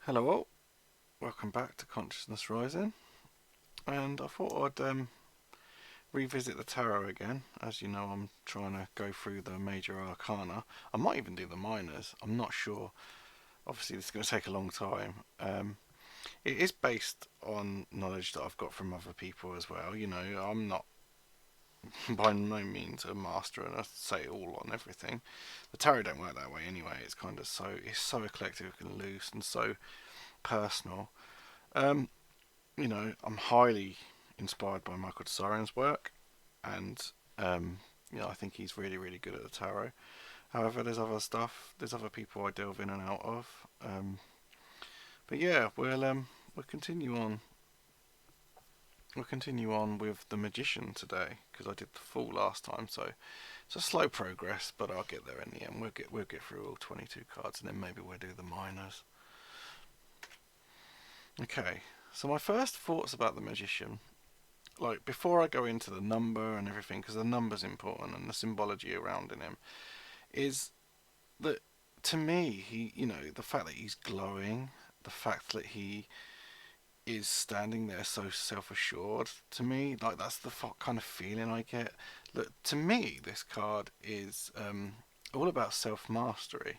Hello all, welcome back to Consciousness Rising, and I thought I'd revisit the tarot again. As you know, I'm trying to go through the major arcana. I might even do the minors, I'm not sure. Obviously this is going to take a long time. It is based on knowledge that I've got from other people as well. I'm not by no means a master and I say all on everything. The tarot don't work that way anyway. It's so eclectic and loose and so personal. Um, I'm highly inspired by Michael Tsaren's work, and um, I think he's really, really good at the tarot. However, there's other people I delve in and out of. But yeah, we'll continue on. We'll continue on with the Magician today because I did the Fool last time, so it's a slow progress, but I'll get there in the end. We'll get through all 22 cards, and then maybe we'll do the minors. Okay, so my first thoughts about the Magician, like before I go into the number and everything, because the number's important and the symbology around in him, is that to me, the fact that he's glowing, the fact that he is standing there so self-assured, to me, like that's the kind of feeling I get. Look, to me, this card is all about self-mastery,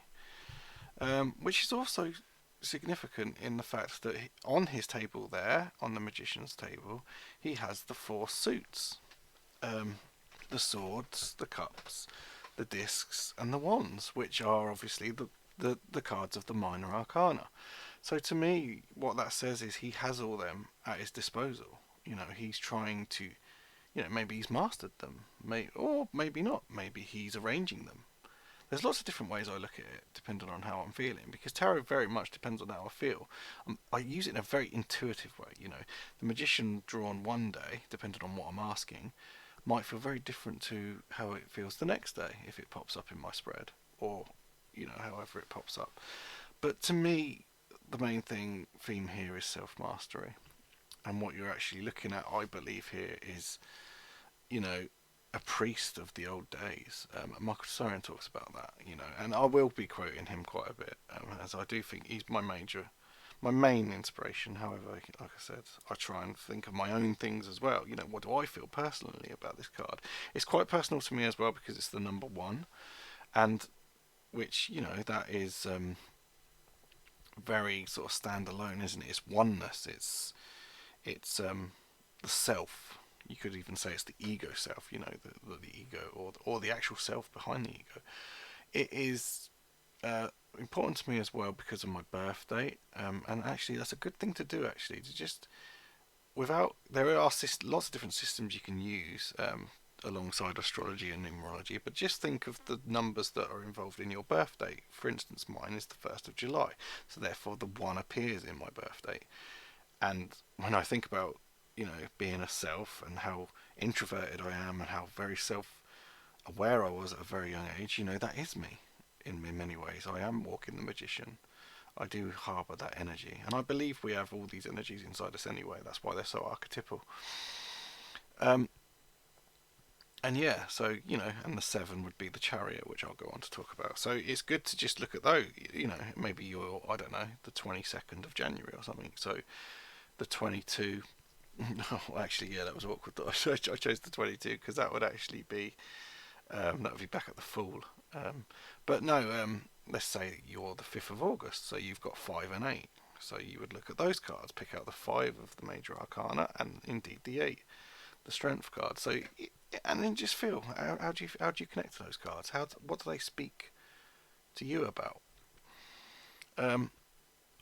which is also significant in the fact that on his table there, on the magician's table, he has the four suits, um, the swords, the cups, the discs, and the wands, which are obviously the cards of the minor arcana. So to me, what that says is he has all them at his disposal. He's trying to, maybe he's mastered them, or maybe not. Maybe he's arranging them. There's lots of different ways I look at it, depending on how I'm feeling, because tarot very much depends on how I feel. I use it in a very intuitive way. The magician drawn one day, depending on what I'm asking, might feel very different to how it feels the next day if it pops up in my spread, or however it pops up. But to me, the main theme here is self mastery, and what you're actually looking at, I believe, here is you know a priest of the old days. Michael Soren talks about that, and I will be quoting him quite a bit, as I do think he's my main inspiration. However, like I said, I try and think of my own things as well. What do I feel personally about this card? It's quite personal to me as well because it's the number one, and which that is very sort of standalone, isn't it? It's oneness. It's the self. You could even say it's the ego self. The ego or the actual self behind the ego. It is important to me as well because of my birth date, and actually that's a good thing to do. Actually, to just without there are lots of different systems you can use alongside astrology and numerology, but just think of the numbers that are involved in your birth date. For instance, mine is the 1st of July, so therefore the 1 appears in my birth date. And when I think about, being a self and how introverted I am and how very self aware I was at a very young age, that is me in many ways. I am walking the magician. I do harbour that energy, and I believe we have all these energies inside us anyway. That's why they're so archetypal. Um, and yeah, so and the 7 would be the chariot, which I'll go on to talk about. So it's good to just look at those. Maybe you're, I don't know, the 22nd of January or something. So the 22. No, actually, yeah, that was awkward. I chose the 22 because that would actually be that would be back at the Fool. But no, let's say you're the 5th of August, so you've got 5 and 8. So you would look at those cards, pick out the 5 of the major arcana, and indeed the 8, the strength card. So and then just feel how do you connect to those cards? What do they speak to you about? Um,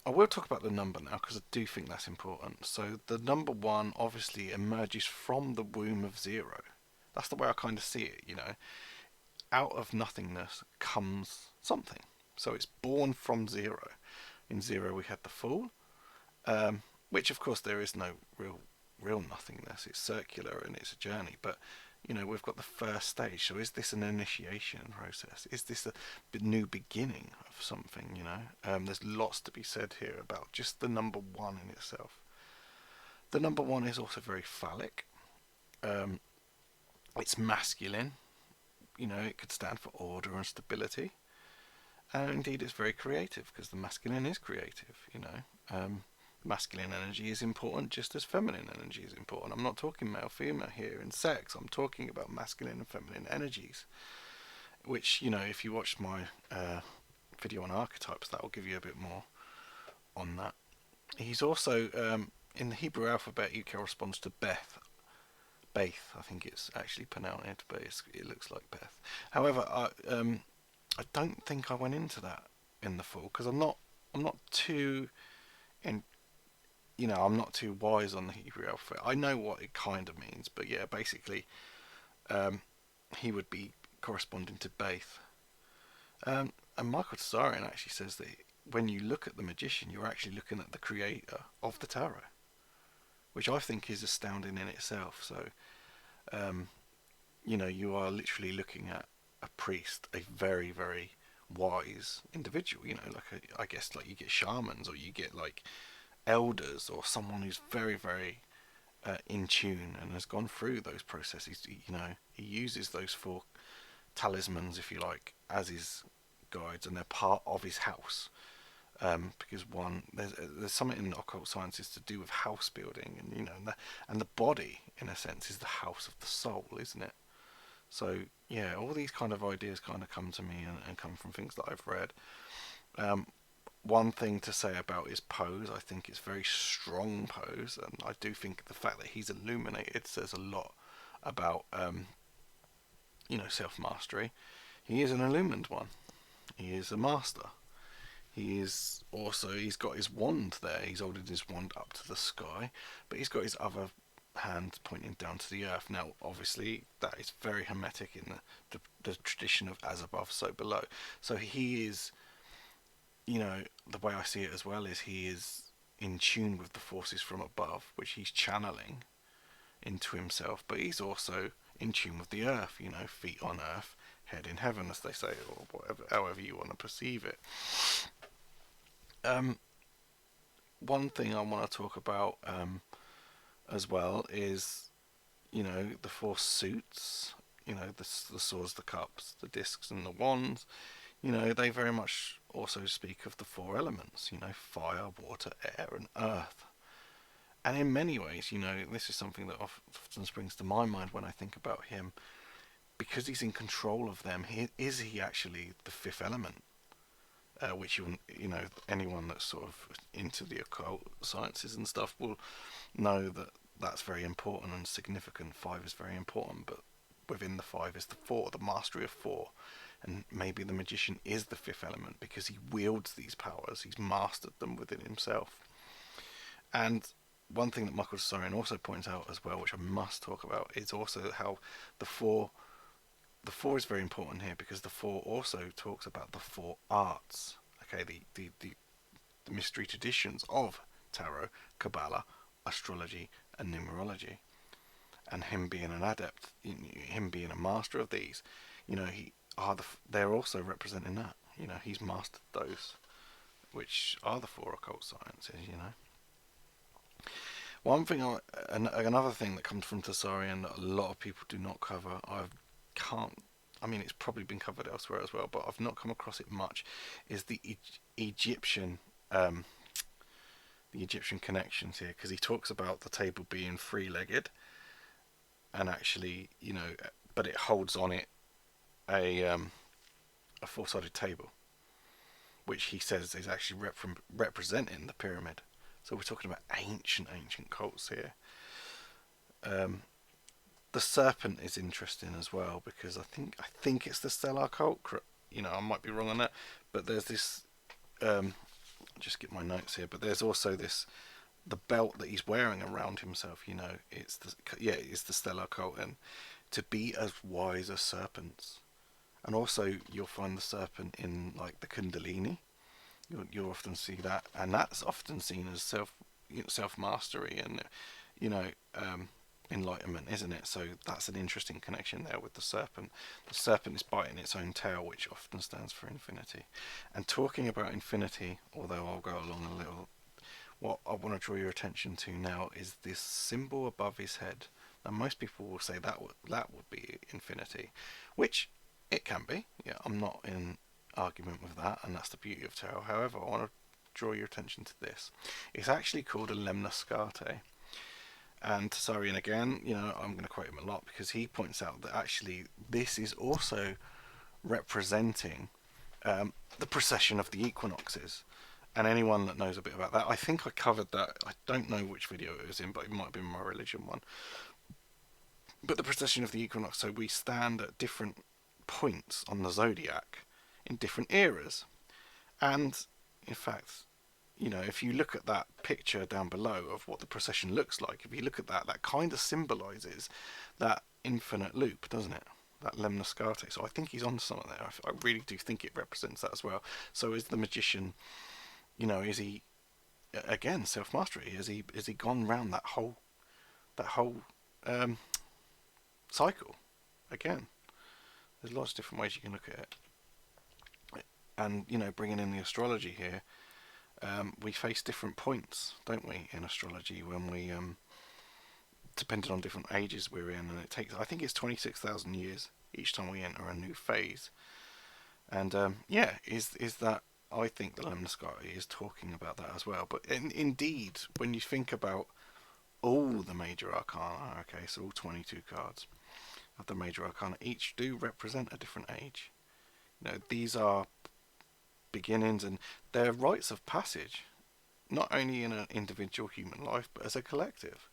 I will talk about the number now because I do think that's important. So the number one obviously emerges from the womb of zero. That's the way I kind of see it. Out of nothingness comes something. So it's born from zero. In zero we had the Fool, which of course there is no real nothingness. It's circular and it's a journey. But we've got the first stage. So is this an initiation process? Is this a new beginning of something? There's lots to be said here about just the number one in itself. The number one is also very phallic. Um, it's masculine. It could stand for order and stability. And indeed, it's very creative because the masculine is creative. Masculine energy is important just as feminine energy is important. I'm not talking male female here in sex. I'm talking about masculine and feminine energies. Which, if you watch my video on archetypes, that will give you a bit more on that. He's also in the Hebrew alphabet. He corresponds to Beth. Beth, I think it's actually pronounced, but it looks like Beth. However, I don't think I went into that in the full because I'm not too in I'm not too wise on the Hebrew alphabet. I know what it kind of means, but yeah, basically, he would be corresponding to Beth. And Michael Tsarian actually says that when you look at the magician, you're actually looking at the creator of the tarot, which I think is astounding in itself. So, you are literally looking at a priest, a very, very wise individual. I guess like you get shamans or you get like elders or someone who's very, very in tune and has gone through those processes. He uses those four talismans, if you like, as his guides, and they're part of his house. Because there's something in occult sciences to do with house building, and the body, in a sense, is the house of the soul, isn't it? So yeah, all these kind of ideas kind of come to me and come from things that I've read. One thing to say about his pose, I think it's very strong pose, and I do think the fact that he's illuminated says a lot about self mastery. He is an illumined one. He is a master. He's got his wand there. He's holding his wand up to the sky, but he's got his other hand pointing down to the earth. Now, obviously, that is very hermetic in the tradition of as above, so below. So he is, the way I see it as well is he is in tune with the forces from above, which he's channeling into himself, but he's also in tune with the earth, feet on earth, head in heaven, as they say, or whatever, however you want to perceive it. One thing I want to talk about as well is, the four suits, the swords, the cups, the discs, and the wands. They very much also speak of the four elements, fire, water, air, and earth. And in many ways, this is something that often springs to my mind when I think about him, because he's in control of them. Is he actually the fifth element? Which anyone that's sort of into the occult sciences and stuff will know that that's very important and significant. Five is very important, but within the five is the four, the mastery of four. And maybe the magician is the fifth element because he wields these powers. He's mastered them within himself. And one thing that Michael Tsarian also points out as well, which I must talk about, is also how the four is very important here because the four also talks about the four arts. Okay, the mystery traditions of tarot, Kabbalah, astrology, and numerology. And him being an adept, him being a master of these, they're also representing that. He's mastered those, which are the four occult sciences. One thing, another thing that comes from Tsarian that a lot of people do not cover, I mean, it's probably been covered elsewhere as well, but I've not come across it much, is the Egyptian connections here, because he talks about the table being three-legged, and actually, but it holds on it a four-sided table, which he says is actually representing the pyramid. So we're talking about ancient cults here. The serpent is interesting as well because I think it's the Stellar cult. I might be wrong on that, but there's this. Just get my notes here. But there's also the belt that he's wearing around himself. It's the Stellar cult, and to be as wise as serpents. And also you'll find the serpent in like the Kundalini. You'll often see that, and that's often seen as self mastery and enlightenment, isn't it? So that's an interesting connection there with the serpent. The serpent is biting its own tail, which often stands for infinity. And talking about infinity, although I'll go along a little, what I want to draw your attention to now is this symbol above his head. Now most people will say that would be infinity, which it can be. Yeah, I'm not in argument with that, and that's the beauty of tarot. However, I want to draw your attention to this. It's actually called a lemniscate. And Tsarian, again, I'm going to quote him a lot because he points out that actually this is also representing the precession of the equinoxes. And anyone that knows a bit about that, I think I covered that. I don't know which video it was in, but it might have been my religion one. But the precession of the equinox, so we stand at different points on the zodiac in different eras. And in fact, if you look at that picture down below of what the precession looks like, if you look at that, that kind of symbolises that infinite loop, doesn't it? That lemniscate. So I think he's on something there. I really do think it represents that as well. So is the magician, is he, again, self-mastery? Has he gone round that whole cycle again? There's lots of different ways you can look at it. And bringing in the astrology here, we face different points, don't we, in astrology when we, depending on different ages we're in, and it takes, I think it's 26,000 years each time we enter a new phase. And is that, I think the lemniscate is talking about that as well. But indeed, when you think about all the major arcana, okay, so all 22 cards of the major arcana, each do represent a different age. These are beginnings, and they're rites of passage, not only in an individual human life, but as a collective.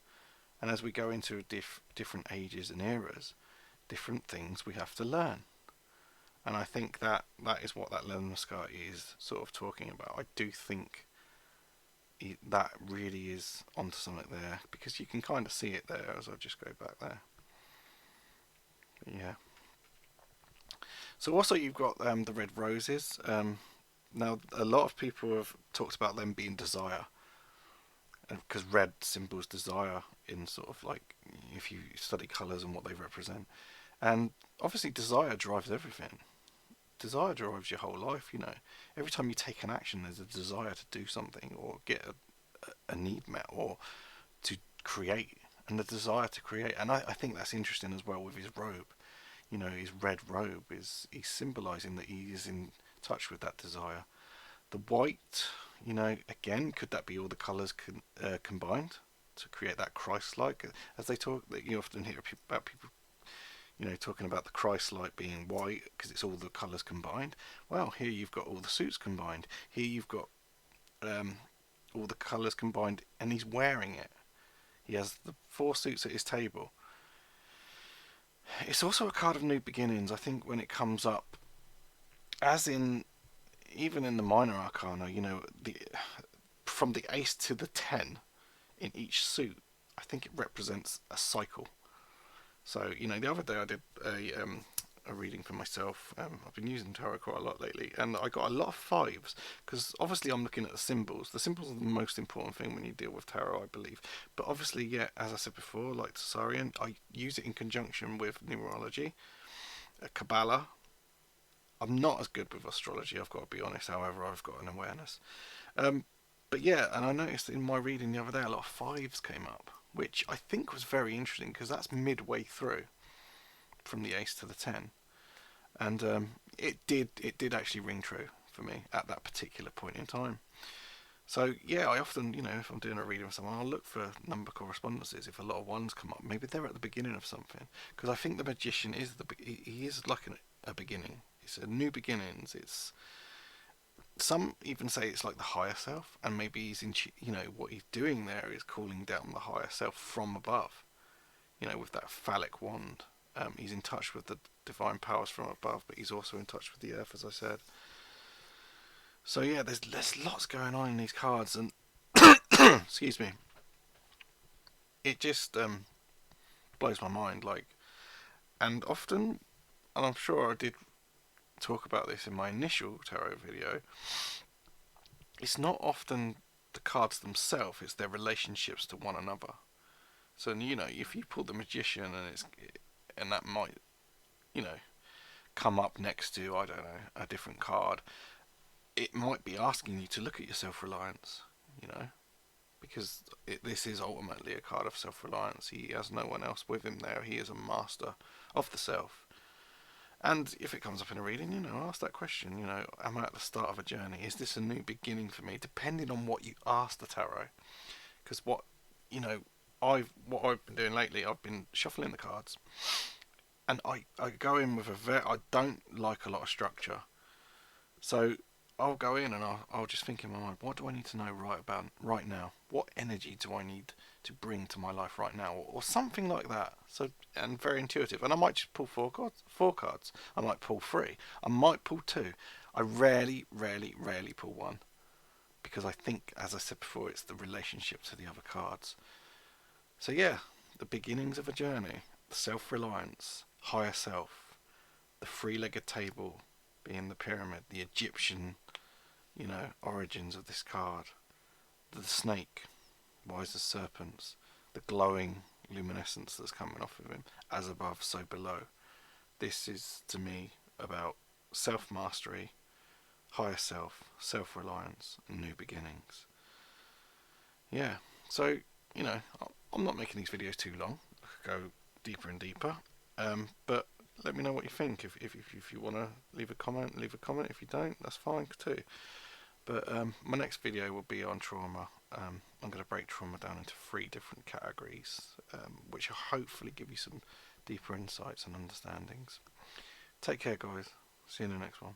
And as we go into different ages and eras, different things we have to learn. And I think that is what that lemniscate is sort of talking about. I do think that really is onto something there, because you can kind of see it there as I just go back there. But yeah. So also you've got the red roses. Now a lot of people have talked about them being desire, because red symbols desire in sort of like, if you study colours and what they represent. And obviously desire drives everything. Desire drives your whole life, Every time you take an action, there's a desire to do something or get a need met, or to create, and the desire to create. And I think that's interesting as well with his robe. His red robe he's symbolising that he is in touch with that desire. The white, again, could that be all the colours combined to create that Christ-like? As they talk, you often hear about people, talking about the Christ-like being white because it's all the colours combined. Well, here you've got all the suits combined. Here you've got all the colours combined, and he's wearing it. He has the 4 suits at his table. It's also a card of new beginnings, I think, when it comes up, as in, even in the minor arcana, from the ace to the 10 in each suit, I think it represents a cycle. So, the other day I did a reading for myself. I've been using tarot quite a lot lately, and I got a lot of 5s, because obviously I'm looking at the symbols. The symbols are the most important thing when you deal with tarot, I believe. But obviously, yeah, as I said before, like Tsarian, I use it in conjunction with numerology, Kabbalah. I'm not as good with astrology, I've got to be honest. However, I've got an awareness. But yeah, and I noticed in my reading the other day, a lot of 5s came up, which I think was very interesting, because that's midway through from the ace to the 10. And it did actually ring true for me at that particular point in time. So yeah, I often, if I'm doing a reading with someone, I'll look for number correspondences. If a lot of 1s come up, maybe they're at the beginning of something. Because I think the magician he is like a beginning. It's a new beginnings. It's, some even say it's like the higher self, and maybe he's in, what he's doing there is calling down the higher self from above. With that phallic wand, he's in touch with the divine powers from above, but he's also in touch with the earth, as I said. So yeah, there's lots going on in these cards, and excuse me, it just blows my mind. And often, and I'm sure I did talk about this in my initial tarot video, it's not often the cards themselves, it's their relationships to one another. So if you pull the magician, and that might come up next to, I don't know, a different card, it might be asking you to look at your self-reliance, because this is ultimately a card of self-reliance. He has no one else with him there. He is a master of the self. And if it comes up in a reading, ask that question. Am I at the start of a journey? Is this a new beginning for me? Depending on what you ask the tarot, because you know, what I've been doing lately, I've been shuffling the cards, and I go in with I don't like a lot of structure, so I'll go in and I'll just think in my mind, what do I need to know right now? What energy do I need to bring to my life right now, or something like that. So, and very intuitive. And I might just pull four cards. I might pull three. I might pull two. I rarely, rarely, rarely pull one, because I think, as I said before, it's the relationship to the other cards. So yeah, the beginnings of a journey, the self-reliance, higher self, the three-legged table being the pyramid, the Egyptian, origins of this card, the snake, wise as serpents, the glowing luminescence that's coming off of him, as above, so below. This is, to me, about self-mastery, higher self, self-reliance, and new beginnings. Yeah, so, I'm not making these videos too long. I could go deeper and deeper. But let me know what you think. If you want to leave a comment, leave a comment. If you don't, that's fine too. But my next video will be on trauma. I'm going to break trauma down into 3 different categories, which will hopefully give you some deeper insights and understandings. Take care, guys. See you in the next one.